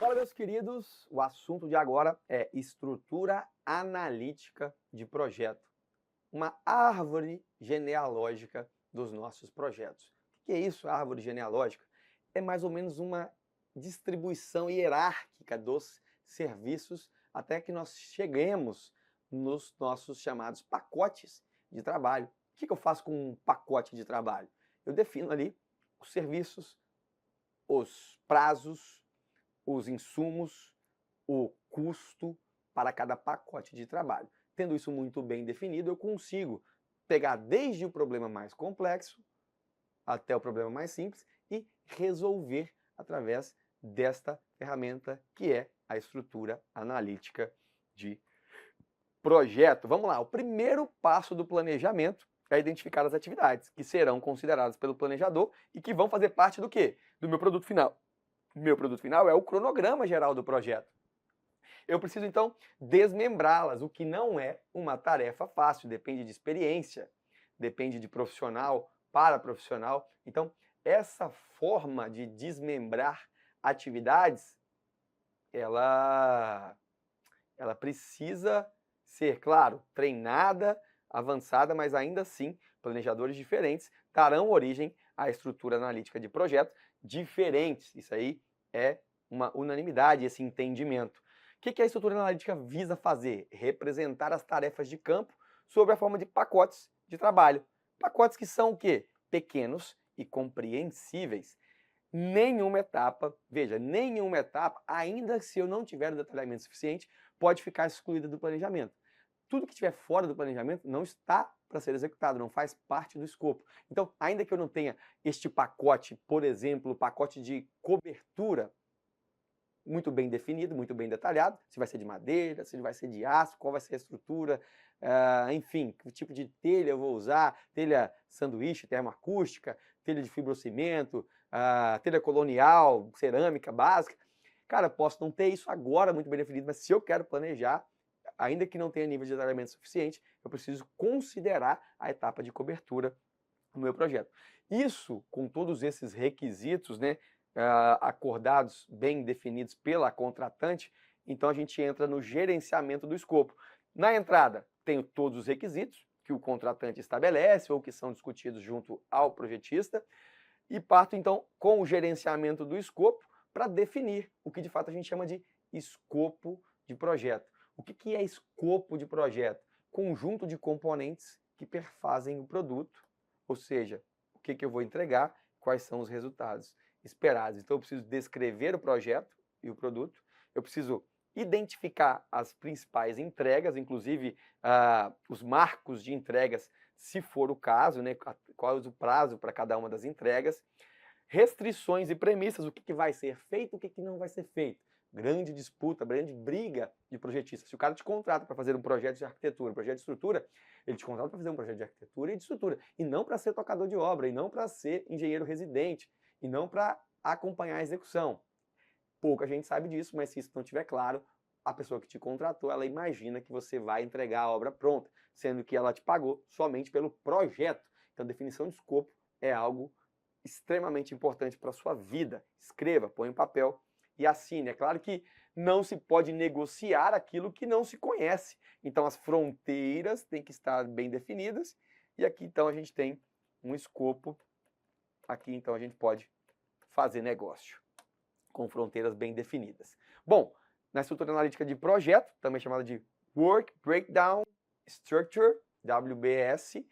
Fala, meus queridos, o assunto de agora é estrutura analítica de projeto, uma árvore genealógica dos nossos projetos. O que é isso, árvore genealógica? É mais ou menos uma distribuição hierárquica dos serviços até que nós cheguemos nos nossos chamados pacotes de trabalho. O que eu faço com um pacote de trabalho? Eu defino ali os serviços, os prazos, os insumos, o custo para cada pacote de trabalho. Tendo isso muito bem definido, eu consigo pegar desde o problema mais complexo até o problema mais simples e resolver através desta ferramenta que é a estrutura analítica de projeto. Vamos lá, o primeiro passo do planejamento é identificar as atividades que serão consideradas pelo planejador e que vão fazer parte do quê? Do meu produto final. Meu produto final é o cronograma geral do projeto. Eu preciso, então, desmembrá-las, o que não é uma tarefa fácil, depende de experiência, depende de profissional para profissional. Então, essa forma de desmembrar atividades, ela precisa ser, claro, treinada, avançada, mas ainda assim, planejadores diferentes darão origem à estrutura analítica de projeto diferentes. Isso aí é uma unanimidade, esse entendimento. O que a estrutura analítica visa fazer? Representar as tarefas de campo sob a forma de pacotes de trabalho. Pacotes que são o quê? Pequenos e compreensíveis. Nenhuma etapa, veja, nenhuma etapa, ainda se eu não tiver detalhamento suficiente, pode ficar excluída do planejamento. Tudo que estiver fora do planejamento não está para ser executado, não faz parte do escopo. Então, ainda que eu não tenha este pacote, por exemplo, o pacote de cobertura, muito bem definido, muito bem detalhado, se vai ser de madeira, se vai ser de aço, qual vai ser a estrutura, enfim, que tipo de telha eu vou usar, telha sanduíche, termoacústica, telha de fibrocimento, telha colonial, cerâmica básica. Cara, posso não ter isso agora muito bem definido, mas se eu quero planejar, ainda que não tenha nível de detalhamento suficiente, eu preciso considerar a etapa de cobertura no meu projeto. Isso, com todos esses requisitos, né, acordados, bem definidos pela contratante, então a gente entra no gerenciamento do escopo. Na entrada, tenho todos os requisitos que o contratante estabelece ou que são discutidos junto ao projetista e parto então com o gerenciamento do escopo para definir o que de fato a gente chama de escopo de projeto. O que é escopo de projeto? Conjunto de componentes que perfazem o produto, ou seja, o que eu vou entregar, quais são os resultados esperados. Então eu preciso descrever o projeto e o produto, eu preciso identificar as principais entregas, inclusive os marcos de entregas, se for o caso, né, qual é o prazo para cada uma das entregas, restrições e premissas, o que vai ser feito, o que não vai ser feito. Grande disputa, grande briga de projetista. Se o cara te contrata para fazer um projeto de arquitetura, um projeto de estrutura, ele te contrata para fazer um projeto de arquitetura e de estrutura, e não para ser tocador de obra, e não para ser engenheiro residente, e não para acompanhar a execução. Pouca gente sabe disso, mas se isso não estiver claro, a pessoa que te contratou, ela imagina que você vai entregar a obra pronta, sendo que ela te pagou somente pelo projeto. Então, definição de escopo é algo extremamente importante para a sua vida. Escreva, põe em papel e assine. É claro que não se pode negociar aquilo que não se conhece. Então, as fronteiras têm que estar bem definidas. E aqui, então, a gente tem um escopo. Aqui, então, a gente pode fazer negócio com fronteiras bem definidas. Bom, na estrutura analítica de projeto, também chamada de Work Breakdown Structure, WBS,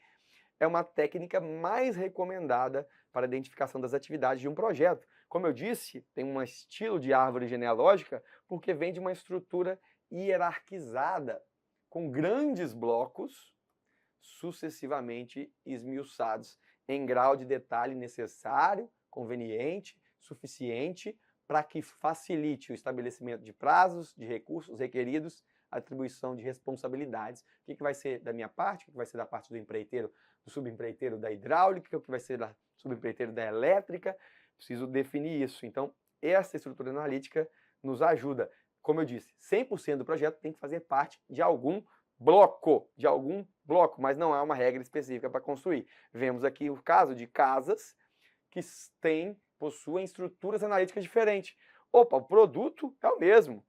é uma técnica mais recomendada para a identificação das atividades de um projeto. Como eu disse, tem um estilo de árvore genealógica porque vem de uma estrutura hierarquizada, com grandes blocos sucessivamente esmiuçados em grau de detalhe necessário, conveniente, suficiente para que facilite o estabelecimento de prazos, de recursos requeridos, atribuição de responsabilidades. O que vai ser da minha parte, o que vai ser da parte do empreiteiro, do subempreiteiro da hidráulica, o que vai ser da subempreiteiro da elétrica. Preciso definir isso. Então, essa estrutura analítica nos ajuda. Como eu disse, 100% do projeto tem que fazer parte de algum bloco, mas não há uma regra específica para construir. Vemos aqui o caso de casas que possuem estruturas analíticas diferentes. Opa, o produto é o mesmo,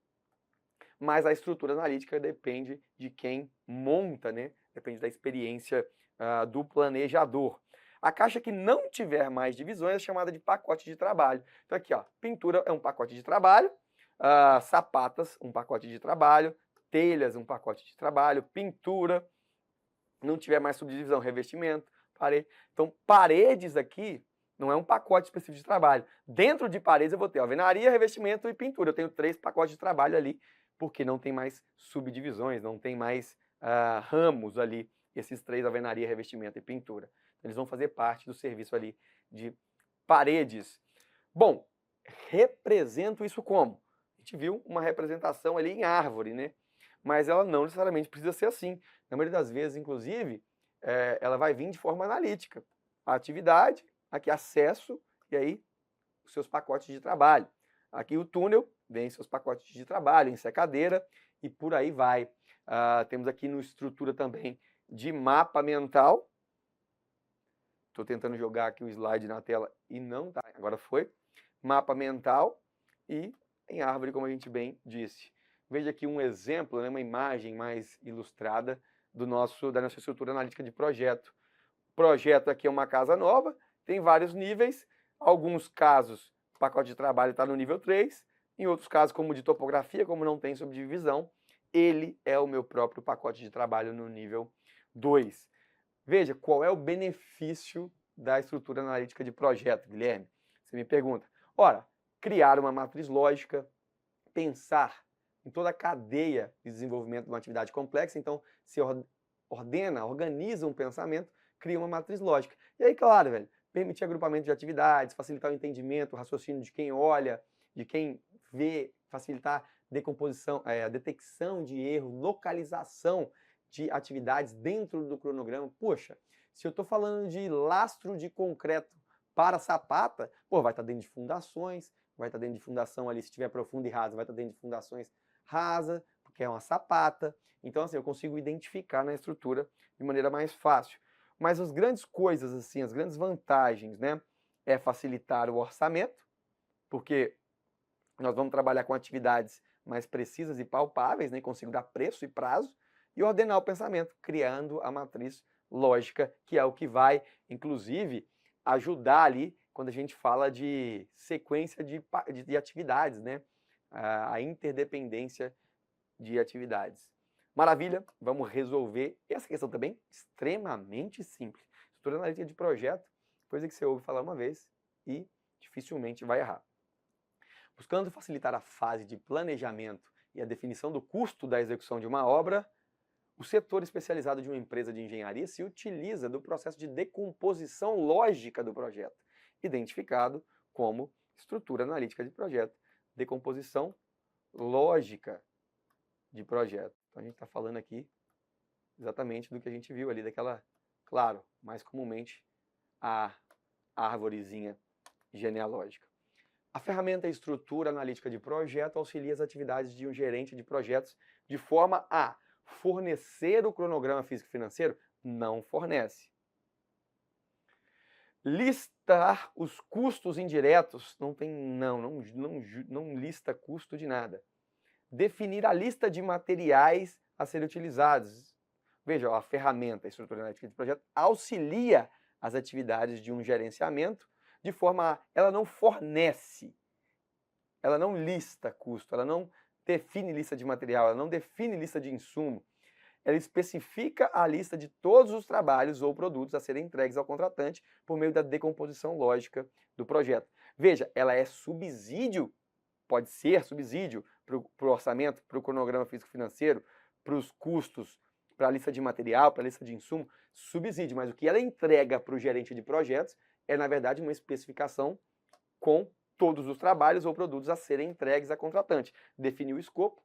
mas a estrutura analítica depende de quem monta, né? Depende da experiência do planejador. A caixa que não tiver mais divisões é chamada de pacote de trabalho. Então aqui, ó, pintura é um pacote de trabalho, sapatas, um pacote de trabalho, telhas, um pacote de trabalho, pintura, não tiver mais subdivisão, revestimento, parede. Então, paredes aqui não é um pacote específico de trabalho. Dentro de paredes eu vou ter alvenaria, revestimento e pintura. Eu tenho 3 pacotes de trabalho ali, porque não tem mais subdivisões, não tem mais ramos ali, esses 3, alvenaria, revestimento e pintura. Eles vão fazer parte do serviço ali de paredes. Bom, represento isso como? A gente viu uma representação ali em árvore, né? Mas ela não necessariamente precisa ser assim. Na maioria das vezes, inclusive, ela vai vir de forma analítica. A atividade, aqui acesso, e aí os seus pacotes de trabalho. Aqui o túnel, vem seus pacotes de trabalho, ensecadeira, e por aí vai. Temos aqui no estrutura também de mapa mental. Estou tentando jogar aqui o slide na tela e não tá. Agora foi. Mapa mental e em árvore, como a gente bem disse. Veja aqui um exemplo, né, uma imagem mais ilustrada da nossa estrutura analítica de projeto. O projeto aqui é uma casa nova, tem vários níveis. Alguns casos, o pacote de trabalho está no nível 3. Em outros casos, como de topografia, como não tem subdivisão, ele é o meu próprio pacote de trabalho no nível 2. Veja, qual é o benefício da estrutura analítica de projeto, Guilherme? Você me pergunta. Ora, criar uma matriz lógica, pensar em toda a cadeia de desenvolvimento de uma atividade complexa, então se organiza um pensamento, cria uma matriz lógica. E aí, claro, velho, permitir agrupamento de atividades, facilitar o entendimento, o raciocínio de quem olha, de quem vê, facilitar decomposição, a detecção de erro, localização de atividades dentro do cronograma. Poxa, se eu estou falando de lastro de concreto para sapata, pô, vai estar dentro de fundações, vai estar dentro de fundação ali, se tiver profunda e rasa, vai estar dentro de fundações rasa, porque é uma sapata. Então, assim, eu consigo identificar na estrutura de maneira mais fácil. Mas as grandes coisas, assim, as grandes vantagens, né, é facilitar o orçamento, porque nós vamos trabalhar com atividades mais precisas e palpáveis, né, consigo dar preço e prazo, e ordenar o pensamento, criando a matriz lógica, que é o que vai, inclusive, ajudar ali quando a gente fala de sequência de atividades, né? A interdependência de atividades. Maravilha, vamos resolver essa questão também, extremamente simples. Estrutura analítica de projeto, coisa que você ouve falar uma vez e dificilmente vai errar. Buscando facilitar a fase de planejamento e a definição do custo da execução de uma obra, o setor especializado de uma empresa de engenharia se utiliza do processo de decomposição lógica do projeto, identificado como estrutura analítica de projeto. Decomposição lógica de projeto. Então a gente está falando aqui exatamente do que a gente viu ali, daquela, claro, mais comumente, a árvorezinha genealógica. A ferramenta estrutura analítica de projeto auxilia as atividades de um gerente de projetos de forma a fornecer o cronograma físico-financeiro? Não fornece. Listar os custos indiretos? Não lista custo de nada. Definir a lista de materiais a serem utilizados. Veja, a ferramenta a estrutura analítica de projeto auxilia as atividades de um gerenciamento de forma a ela não fornece, ela não lista custo, ela não define lista de material, ela não define lista de insumo. Ela especifica a lista de todos os trabalhos ou produtos a serem entregues ao contratante por meio da decomposição lógica do projeto. Veja, ela é subsídio, pode ser subsídio para o orçamento, para o cronograma físico-financeiro, para os custos, para a lista de material, para a lista de insumo, subsídio. Mas o que ela entrega para o gerente de projetos é, na verdade, uma especificação com todos os trabalhos ou produtos a serem entregues a contratante. Defini o escopo,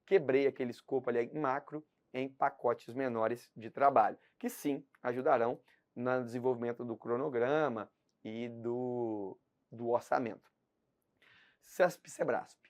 quebrei aquele escopo ali em macro em pacotes menores de trabalho, que sim ajudarão no desenvolvimento do cronograma e do orçamento. CESP-SEBRASP.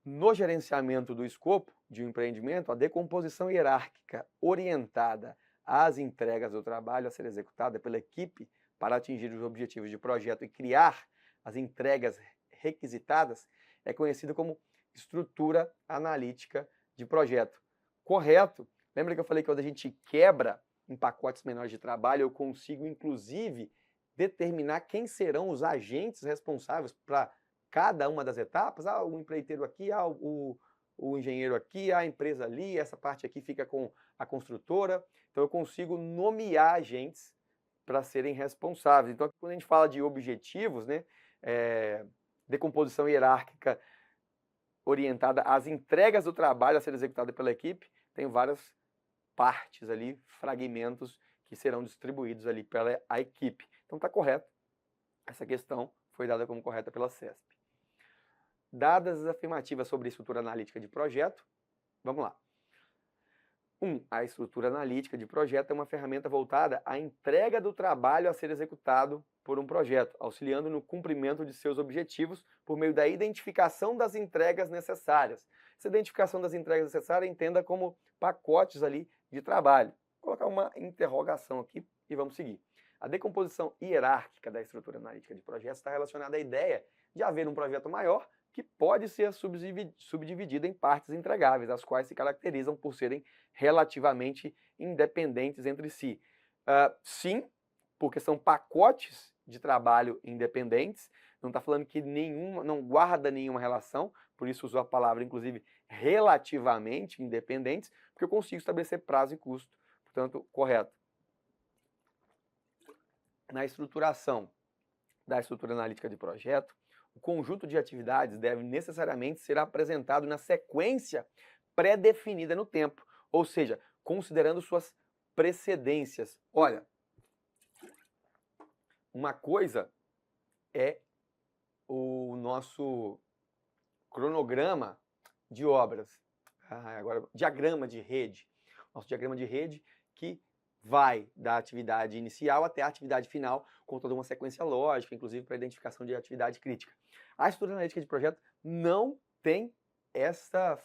No gerenciamento do escopo de um empreendimento, a decomposição hierárquica orientada às entregas do trabalho a ser executada pela equipe para atingir os objetivos de projeto e criar as entregas requisitadas é conhecida como estrutura analítica de projeto. Correto? Lembra que eu falei que quando a gente quebra em pacotes menores de trabalho, eu consigo, inclusive, determinar quem serão os agentes responsáveis para cada uma das etapas? O empreiteiro aqui, o engenheiro aqui, a empresa ali, essa parte aqui fica com a construtora. Então, eu consigo nomear agentes para serem responsáveis. Então, quando a gente fala de objetivos, né, decomposição hierárquica orientada às entregas do trabalho a ser executado pela equipe, tem várias partes ali, fragmentos que serão distribuídos ali pela a equipe. Então está correto. Essa questão foi dada como correta pela CESP. Dadas as afirmativas sobre a estrutura analítica de projeto, vamos lá. 1. A estrutura analítica de projeto é uma ferramenta voltada à entrega do trabalho a ser executado por um projeto, auxiliando no cumprimento de seus objetivos por meio da identificação das entregas necessárias. Essa identificação das entregas necessárias entenda como pacotes ali de trabalho. Vou colocar uma interrogação aqui e vamos seguir. A decomposição hierárquica da estrutura analítica de projetos está relacionada à ideia de haver um projeto maior que pode ser subdividido em partes entregáveis, as quais se caracterizam por serem relativamente independentes entre si. Sim, porque são pacotes de trabalho independentes, não está falando que não guarda nenhuma relação, por isso usou a palavra, inclusive, relativamente independentes, porque eu consigo estabelecer prazo e custo, portanto, correto. Na estruturação da estrutura analítica de projeto, o conjunto de atividades deve necessariamente ser apresentado na sequência pré-definida no tempo, ou seja, considerando suas precedências. Olha, uma coisa é o nosso cronograma de obras, agora diagrama de rede, nosso diagrama de rede que vai da atividade inicial até a atividade final, com toda uma sequência lógica, inclusive para identificação de atividade crítica. A estrutura analítica de projeto não tem essa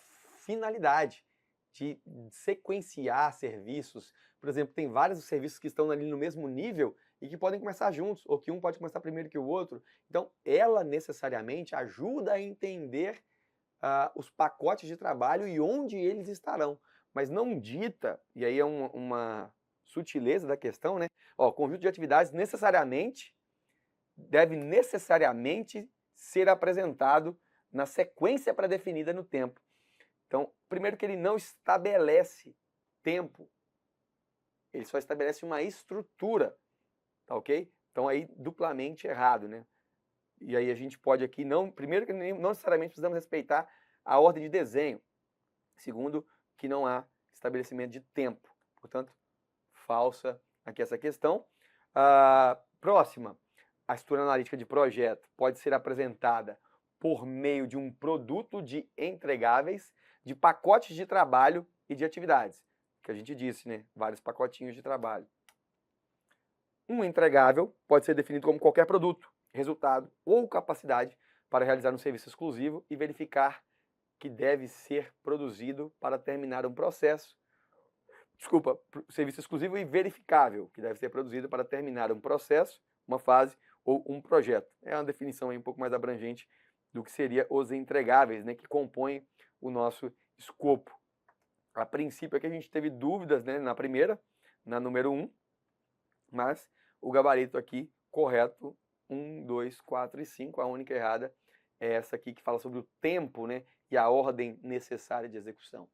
finalidade de sequenciar serviços. Por exemplo, tem vários serviços que estão ali no mesmo nível e que podem começar juntos, ou que um pode começar primeiro que o outro. Então, ela necessariamente ajuda a entender os pacotes de trabalho e onde eles estarão, mas não dita, e aí é uma sutileza da questão, né? O conjunto de atividades deve necessariamente ser apresentado na sequência pré-definida no tempo. Então, primeiro que ele não estabelece tempo, ele só estabelece uma estrutura, tá ok? Então aí duplamente errado, né? E aí a gente pode aqui, primeiro que não necessariamente precisamos respeitar a ordem de desenho, segundo que não há estabelecimento de tempo, portanto, falsa aqui essa questão. Próxima, a estrutura analítica de projeto pode ser apresentada por meio de um produto de entregáveis, de pacotes de trabalho e de atividades, que a gente disse, né? Vários pacotinhos de trabalho. Um entregável pode ser definido como qualquer produto, resultado ou capacidade para realizar um serviço exclusivo e verificar que deve ser produzido para terminar um processo. Serviço exclusivo e verificável, que deve ser produzido para terminar um processo, uma fase ou um projeto. É uma definição aí um pouco mais abrangente do que seria os entregáveis, né, que compõem o nosso escopo. A princípio é que a gente teve dúvidas, né, na número 1, mas o gabarito aqui correto, 1, 2, 4 e 5, a única errada é essa aqui que fala sobre o tempo, né, e a ordem necessária de execução.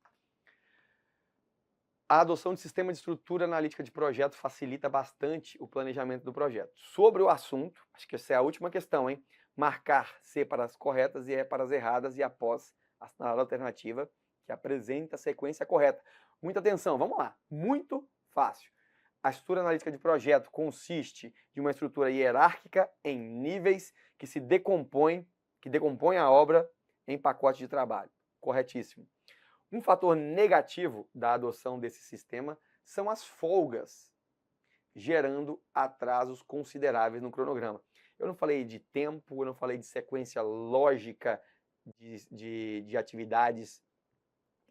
A adoção de sistema de estrutura analítica de projeto facilita bastante o planejamento do projeto. Sobre o assunto, acho que essa é a última questão, hein? Marcar C para as corretas e E para as erradas e após assinalar a alternativa que apresenta a sequência correta. Muita atenção, vamos lá. Muito fácil. A estrutura analítica de projeto consiste de uma estrutura hierárquica em níveis que decompõe a obra em pacote de trabalho. Corretíssimo. Um fator negativo da adoção desse sistema são as folgas, gerando atrasos consideráveis no cronograma. Eu não falei de tempo, eu não falei de sequência lógica de atividades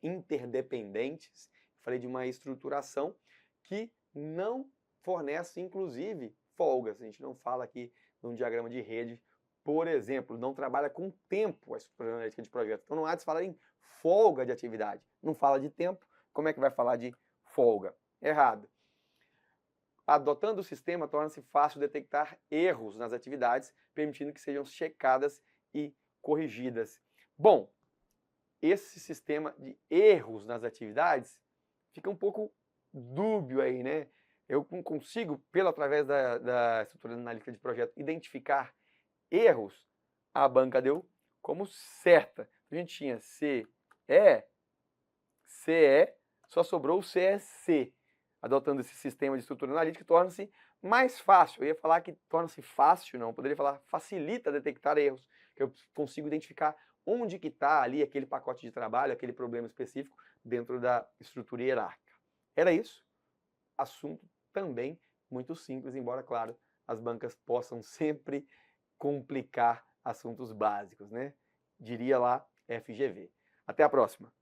interdependentes, eu falei de uma estruturação que não fornece, inclusive, folgas. A gente não fala aqui num diagrama de rede por exemplo, não trabalha com tempo a estrutura analítica de projeto. Então não há de se falar em folga de atividade. Não fala de tempo, como é que vai falar de folga? Errado. Adotando o sistema, torna-se fácil detectar erros nas atividades, permitindo que sejam checadas e corrigidas. Bom, esse sistema de erros nas atividades fica um pouco dúbio aí, né? Eu consigo, através da estrutura analítica de projeto, identificar erros. A banca deu como certa. A gente tinha CE, CE, só sobrou o CEC. Adotando esse sistema de estrutura analítica, torna-se mais fácil. Eu ia falar que torna-se fácil, não. Eu poderia falar facilita detectar erros. Que eu consigo identificar onde que está ali aquele pacote de trabalho, aquele problema específico dentro da estrutura hierárquica. Era isso. Assunto também muito simples, embora, claro, as bancas possam sempre complicar assuntos básicos, né? Diria lá FGV. Até a próxima.